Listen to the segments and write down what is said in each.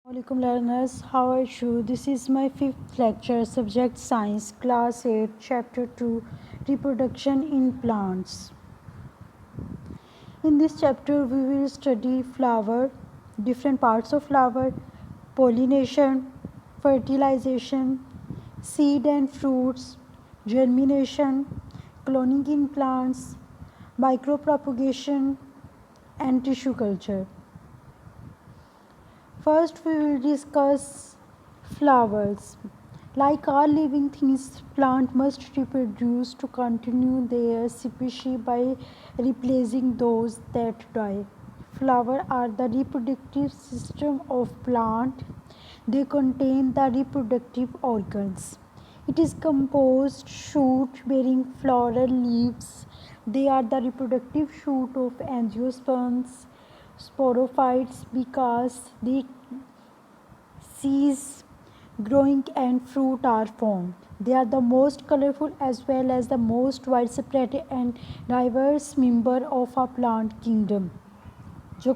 Assalamualaikum learners, how are you? This is my fifth lecture, subject science, class 8, chapter 2, reproduction in plants. In this chapter, we will study flower, different parts of flower, pollination, fertilization, seed and fruits, germination, cloning in plants, micropropagation, and tissue culture. First, we will discuss flowers. Like all living things, plant must reproduce to continue their species by replacing those that die. Flowers are the reproductive system of plant. They contain the reproductive organs. It is composed shoot bearing floral leaves. They are the reproductive shoot of angiosperms, sporophytes because they seeds growing and fruit are formed. They are the most colorful as well as the most widespread and diverse member of a plant kingdom. जो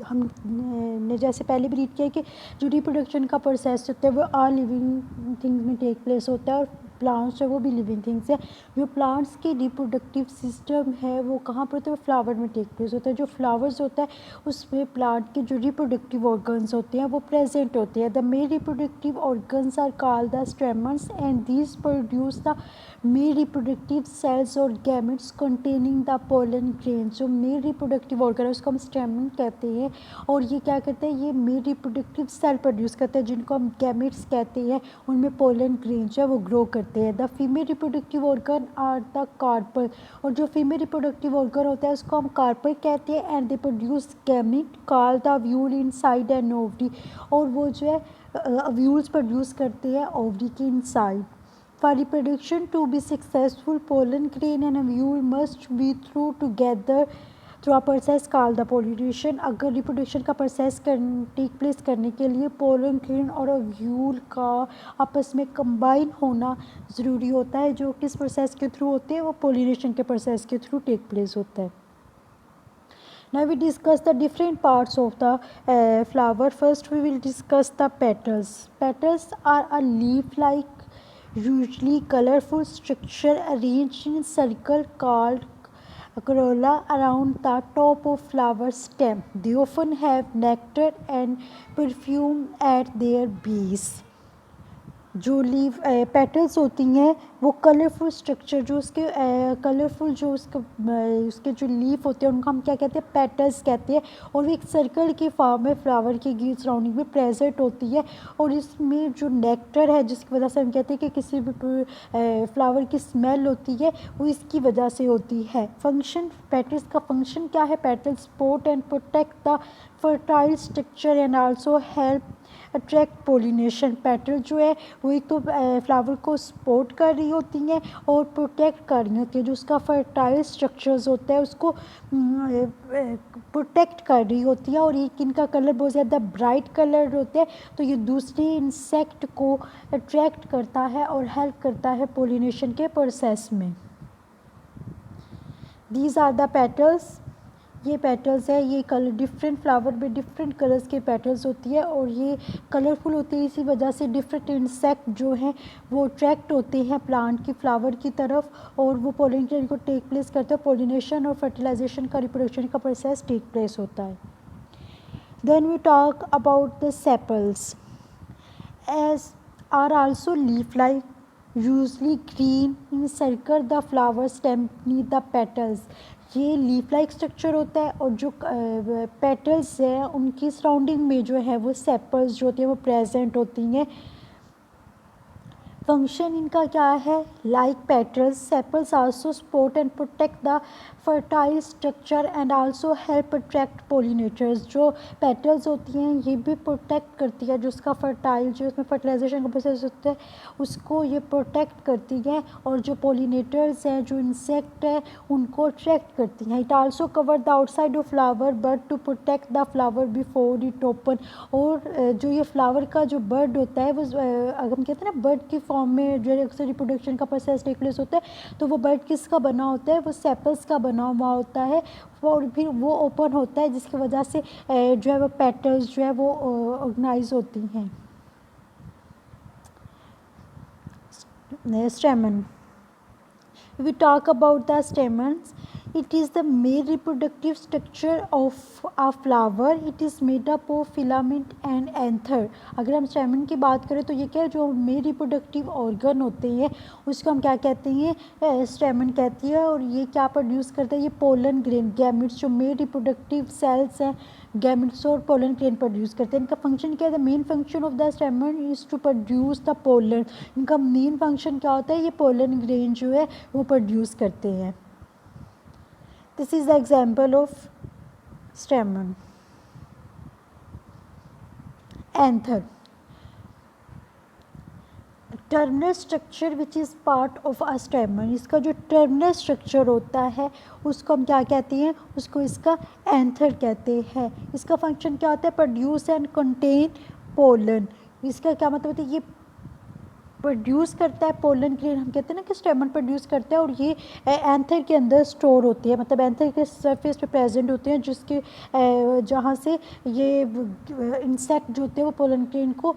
हमने जैसे पहले भी read किया कि जो reproduction का process होता है वो ऑल लिविंग थिंग्स में टेक प्लेस होता है और प्लांट्स जो वो भी लिविंग थिंग्स है. जो प्लांट्स के रिप्रोडक्टिव सिस्टम है वो कहाँ पर होता है? फ्लावर में टेक प्लेस होता है. जो फ्लावर्स होता है उसमें प्लांट के जो रिप्रोडक्टिव ऑर्गन्स होते हैं वो प्रेजेंट होते हैं. The male reproductive organs are called the stamens and these produce the male reproductive cells और gametes containing the pollen grain. जो मेन रिप्रोडक्टिव ऑर्गन है उसको हम स्टेमन कहते हैं और ये क्या करते हैं? ये मेन रिप्रोडक्टिव सेल प्रोड्यूस करते हैं जिनको हम गैमेट्स कहते हैं. उनमें पोलन ग्रेन जो है वो ग्रो करते हैं. The female reproductive organ are the carpel. और जो फीमेल रिप्रोडक्टिव ऑर्गन होता है उसको हम कार्पर कहते हैं. And they produce gamete called the ovule inside N ovary. और वो जो है ओव्यूल्स प्रोड्यूस करते हैं ओवरी के inside. For reproduction to be successful, pollen grain and ovule must be through together through a process called the pollination. अगर reproduction का process take place करने के लिए पोलन ग्रेन और ओव्यूल का आपस में कंबाइन होना ज़रूरी होता है. जो किस प्रोसेस के थ्रू होते हैं? वो पोलिनेशन के प्रोसेस के थ्रू टेक प्लेस होता है. Now we discuss the different parts of the flower. First we will discuss the petals. Petals are a leaf-like usually colorful structure arranged in circle called corolla around the top of flower stem. They often have nectar and perfume at their base. जो leaf petals होती हैं वो colourful structure जो उसके colourful जो उसके जो leaf होते हैं उनको हम क्या कहते हैं? पेटल्स कहते हैं. और वो एक सर्कल की फॉर्म में फ्लावर की सराउंडिंग में प्रेजेंट होती है. और इसमें जो नेक्टर है जिसकी वजह से हम कहते हैं कि किसी भी फ्लावर की स्मेल होती है वो इसकी वजह से होती है. फंक्शन पेटल्स का फंक्शन क्या है? Petals support and protect the fertile structure and also help attract pollination. Petal जो है वो एक तो फ्लावर को सपोर्ट कर रही होती हैं और प्रोटेक्ट कर रही होती है. जो उसका फर्टाइल स्ट्रक्चर्स होता है उसको प्रोटेक्ट कर रही होती है. और एक इनका कलर बहुत ज़्यादा ब्राइट कलर होता है तो ये दूसरे इंसेक्ट को अट्रैक्ट करता है और हेल्प करता है पोलिनेशन के प्रोसेस में. These are the petals. ये पेटल्स है. ये कलर डिफरेंट फ्लावर में डिफरेंट कलर्स के पेटल्स होती है और ये कलरफुल होती है. इसी वजह से डिफरेंट इंसेक्ट जो हैं वो अट्रैक्ट होते हैं प्लांट की फ्लावर की तरफ और वो पोलिनेशन को टेक प्लेस करते हैं. पोलिनेशन और फर्टिलाइजेशन का रिप्रोडक्शन का प्रोसेस टेक प्लेस होता है. Then we talk about the sepals as are also leaf like usually green in circle the flower stem need the petals. ये लीफ लाइक स्ट्रक्चर होता है और जो पेटल्स हैं उनकी सराउंडिंग में जो है वो सेपल्स जो होती हैं वो प्रेजेंट होती हैं. फंक्शन इनका क्या है? Like petals sepals also support and protect the fertile structure and also help attract pollinators. जो पेटल्स होती हैं ये भी प्रोटेक्ट करती है. जो उसका फर्टाइल जो उसमें फर्टिलाइजेशन का प्रोसेस होता है उसको ये प्रोटेक्ट करती है और जो पोलिनेटर्स हैं जो इंसेक्ट हैं उनको अट्रैक्ट करती हैं. It also cover the outside of flower bird to protect the flower before it open. और जो ये फ्लावर का जो बर्ड होता है वो अगर हम कहते हैं ना बर्ड की फॉर्म में जो अक्सर रिप्रोडक्शन का प्रोसेस टेक प्लेस होता है तो वो बर्ड किसका बना होता है? वो सेपल्स का बना बना हुआ होता है और फिर वो ओपन होता है, जिसकी वजह से जो है वो पेटल्स जो है वो ऑर्गेनाइज होती हैं। Stamen. If we talk about the stamens, it is the main reproductive structure of a flower. It is made up of filament and anther. अगर हम स्टेमन की बात करें तो ये क्या है, जो मेन रिप्रोडक्टिव ऑर्गन होते हैं उसको हम क्या कहते हैं, स्टेमन कहती है। और ये क्या प्रोड्यूस करता है, ये पोलन ग्रेन गैमेट्स, जो मेन रिप्रोडक्टिव सेल्स हैं गैमेट्स और पोलन ग्रेन प्रोड्यूस करते हैं। इनका फंक्शन क्या है, the main function of the stamen is to produce the pollen. इनका मेन फंक्शन क्या होता है, ये पोलन ग्रेन जो है वो प्रोड्यूस करते हैं। This is the example of स्टेमन। Anther, terminal structure which is part of a स्टेमन। इसका जो टर्मिनल स्ट्रक्चर होता है उसको हम क्या कहते हैं, उसको इसका एंथर कहते हैं। इसका फंक्शन क्या होता है, प्रोड्यूस एंड कंटेन पोलन। इसका क्या मतलब होता है, ये प्रोड्यूस करता है पोलन ग्रेन। हम कहते हैं ना कि स्टेमन प्रोड्यूस करता है और ये एंथर के अंदर स्टोर होती है, मतलब एंथर के सरफेस पे प्रेजेंट होते हैं, जिसके जहाँ से ये इंसेक्ट जो होते हैं वो पोलन ग्रेन को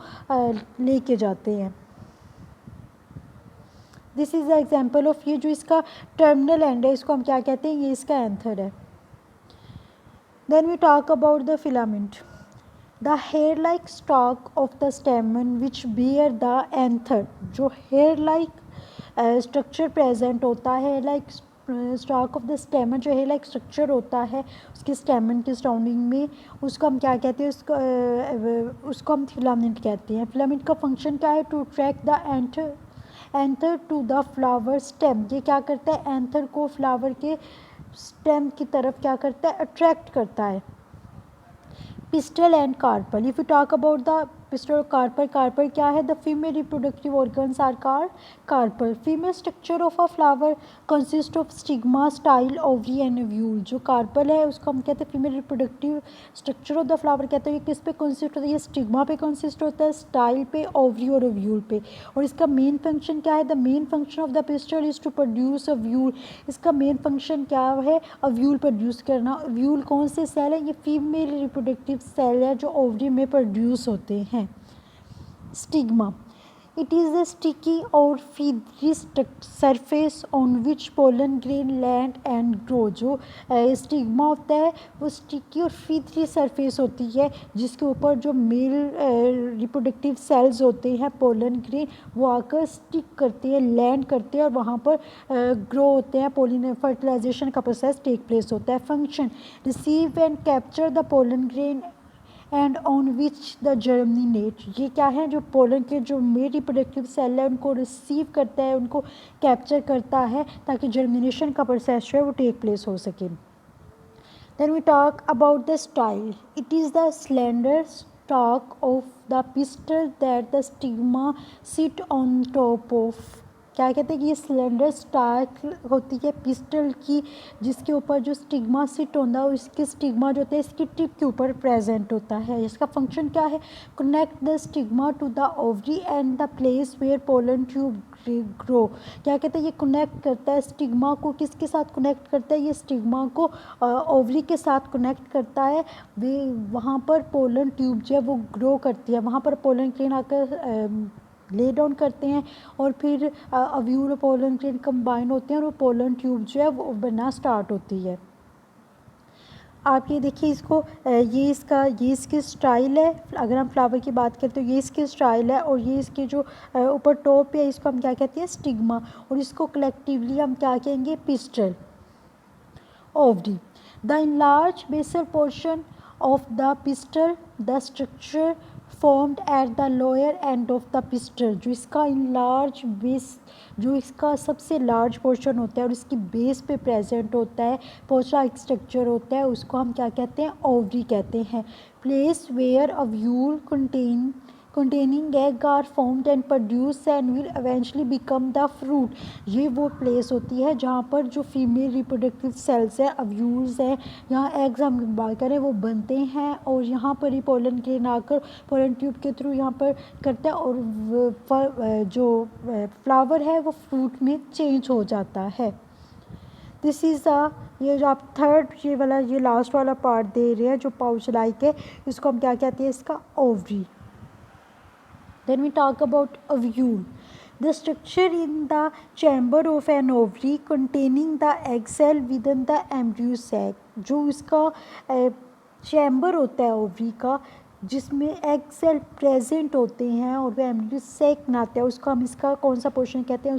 लेके जाते हैं। This is the example of, ये जो इसका टर्मिनल एंड है इसको हम क्या कहते हैं, ये इसका एंथर है। Then we talk about the filament. The hair like stalk of the stamen which bear the anther. जो हेयर लाइक स्ट्रक्चर प्रेजेंट होता है, like stalk of the stamen, जो हेयर लाइक स्ट्रक्चर होता है उसके स्टेमन के सराउंडिंग में, उसको हम क्या कहते हैं, उसको हम फिलामेंट कहते हैं। फिलामेंट का फंक्शन क्या है, to track the anther to the flower stem. ये क्या करता है, एंथर को फ्लावर के स्टेम की तरफ क्या करता है, अट्रैक्ट करता है। Pistil and carpel. If you talk about the pistil और कार्पल, कार्पल क्या है, the female reproductive organs are called carpel. Female structure of a flower consist of stigma, style, ovary and ovule. जो carpel है उसको हम कहते हैं female reproductive structure of the flower, कहते हैं ये किस पे कंसिस्ट होता है, ये स्टिग्मा पे कंसिस्ट होता है, स्टाइल पे, ओवरी और ओव्यूल पे। और इसका मेन फंक्शन क्या है, the main function of the pistil is to produce ovule. इसका मेन फंक्शन क्या है, ओव्यूल प्रोड्यूस करना। ओव्यूल कौन से सेल है, ये फीमेल रिप्रोडक्टिव सेल है जो ओवरी में प्रोड्यूस होते हैं। Stigma, it is the sticky or feathery surface on which pollen grain land and grow। जो स्टिग्मा होता है वो स्टिकी और feathery surface होती है जिसके ऊपर जो मेल रिप्रोडक्टिव सेल्स होते हैं पोलन ग्रेन वो आकर स्टिक करते हैं, लैंड करते हैं और वहाँ पर ग्रो होते हैं। पोलिन फर्टिलाइजेशन का प्रोसेस टेक प्लेस होता है। Function, receive and capture the pollen grain and on which the germinate. ये क्या है, जो पोलन के जो मेल रिप्रोडक्टिव सेल है उनको रिसीव करता है, उनको कैप्चर करता है ताकि जर्मिनेशन का प्रोसेस जो है वो टेक प्लेस हो सके। Then we talk about the style. It is the slender stalk of the pistil that the stigma sit on top of। क्या कहते हैं कि ये सिलेंडर स्टार्क होती है पिस्टल की, जिसके ऊपर जो स्टिग्मा सिट होता है इसके स्टिग्मा जो होता है इसकी टिप के ऊपर प्रेजेंट होता है। इसका फंक्शन क्या है, connect the stigma to the ovary and the place where pollen tube grow. क्या कहते हैं, ये कनेक्ट करता है स्टिग्मा को, किसके साथ कनेक्ट करता है, ये स्टिग्मा को ओवरी के साथ कनेक्ट करता है। वे वहाँ पर पोलन ट्यूब जो है वो ग्रो करती है, वहाँ पर पोलन ग्रेन आकर ले डाउन करते हैं और फिर ओव्यूल और पोलन ग्रेन कंबाइन होते हैं और वो पोलन ट्यूब जो है वो बनना स्टार्ट होती है। आप ये देखिए इसको, ये इसकी स्टाइल है। अगर हम फ्लावर की बात करें तो ये इसकी स्टाइल है और ये इसके जो ऊपर टॉप है इसको हम क्या कहते हैं, स्टिग्मा। और इसको कलेक्टिवली हम क्या कहेंगे, pistil. Ovary, the enlarge basal portion of the pistil, the structure formed at the lower end of the pistil। जो इसका लार्ज बेस, जो इसका सबसे लार्ज पोर्शन होता है और इसकी बेस पे प्रेजेंट होता है पोचा एक स्ट्रक्चर होता है, उसको हम क्या कहते हैं, ओवरी कहते हैं। Place where ovule containing egg are formed and produce and will eventually become the fruit। ये वो प्लेस होती है जहाँ पर जो फीमेल रिप्रोडक्टिव सेल्स है, ओव्यूल्स हैं, यहाँ एग्स हम बात करें वो बनते हैं और यहाँ पर ही पोलन ग्रेन आकर पोलन ट्यूब के थ्रू यहाँ पर करता है और जो फ्लावर है वो फ्रूट में चेंज हो जाता है। दिस इज़ द ये जो आप थर्ड ये वाला ये लास्ट वाला पार्ट दे रहे हैं जो पाउच लाइक है, इसको हम क्या कहते हैं, इसका ovary. Then we talk about ovule. The structure in the chamber of an ovary containing the egg cell within the embryo sac. जो इसका चैम्बर होता है ओवरी का, जिसमें एग सेल प्रेजेंट होते हैं और वह एम्ब्रियो सैक बनाते हैं, उसको हम इसका कौन सा पोर्शन कहते हैं,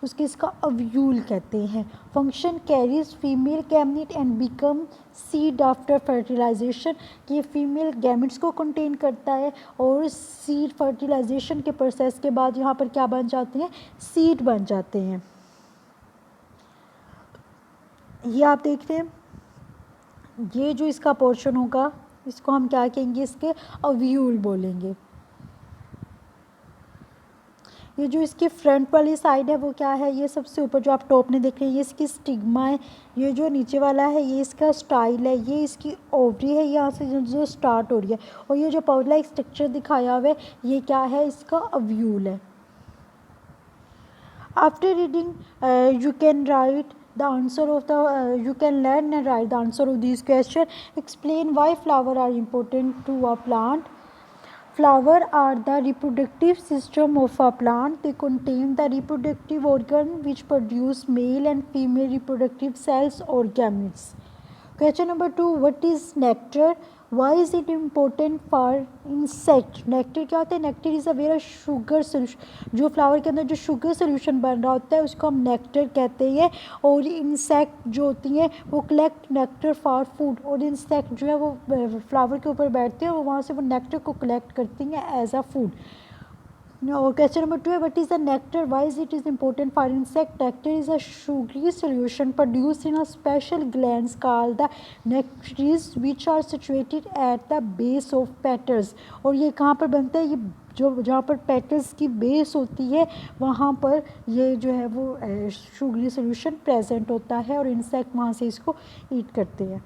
उसके इसका ओव्यूल कहते हैं। Function carries female gamete and become seed after fertilization. ये फीमेल गैमेट्स को कंटेन करता है और सीड फर्टिलाइजेशन के प्रोसेस के बाद यहाँ पर क्या बन जाते हैं, सीड बन जाते हैं। ये आप देख रहे हैं, ये जो इसका पोर्शन होगा इसको हम क्या कहेंगे, इसके ओव्यूल बोलेंगे। ये जो इसकी फ्रंट वाली साइड है वो क्या है, ये सबसे ऊपर जो आप टॉप में देख रहे हैं ये इसकी स्टिग्मा है। ये जो नीचे वाला है ये इसका स्टाइल है, ये इसकी ओवरी है, यहाँ से जो स्टार्ट हो रही है। और ये जो पाउडर लाइक स्ट्रक्चर दिखाया हुआ है ये क्या है, इसका ओव्यूल है। After reading you can learn and write the answer of these questions. Explain why flowers are important to a plant. Flowers are the reproductive system of a plant. They contain the reproductive organ which produce male and female reproductive cells or gametes. Question number 2, what is nectar? Why is it important for insect? Nectar क्या होता है, nectar is a very sugar solution. जो flower के अंदर जो sugar solution बन रहा होता है उसको हम नेक्टर कहते हैं। और इंसेक्ट जो होती हैं वो कलेक्ट नेक्टर फॉर फूड, और इंसेक्ट जो है वो फ्लावर के ऊपर बैठते हैं और वहाँ से वो नेक्टर को कलेक्ट करती हैं as a food. Question number 2, what is the nectar? Why is it is important for insect? Nectar is a sugary solution produced in a special glands called the nectaries, which are situated at the base of petals. और ये कहाँ पर बनता है, ये जो जहाँ पर पेटल्स की बेस होती है वहाँ पर ये जो है वो शुगरी सोल्यूशन प्रेजेंट होता है और इंसेक्ट वहाँ से इसको ईट करते हैं।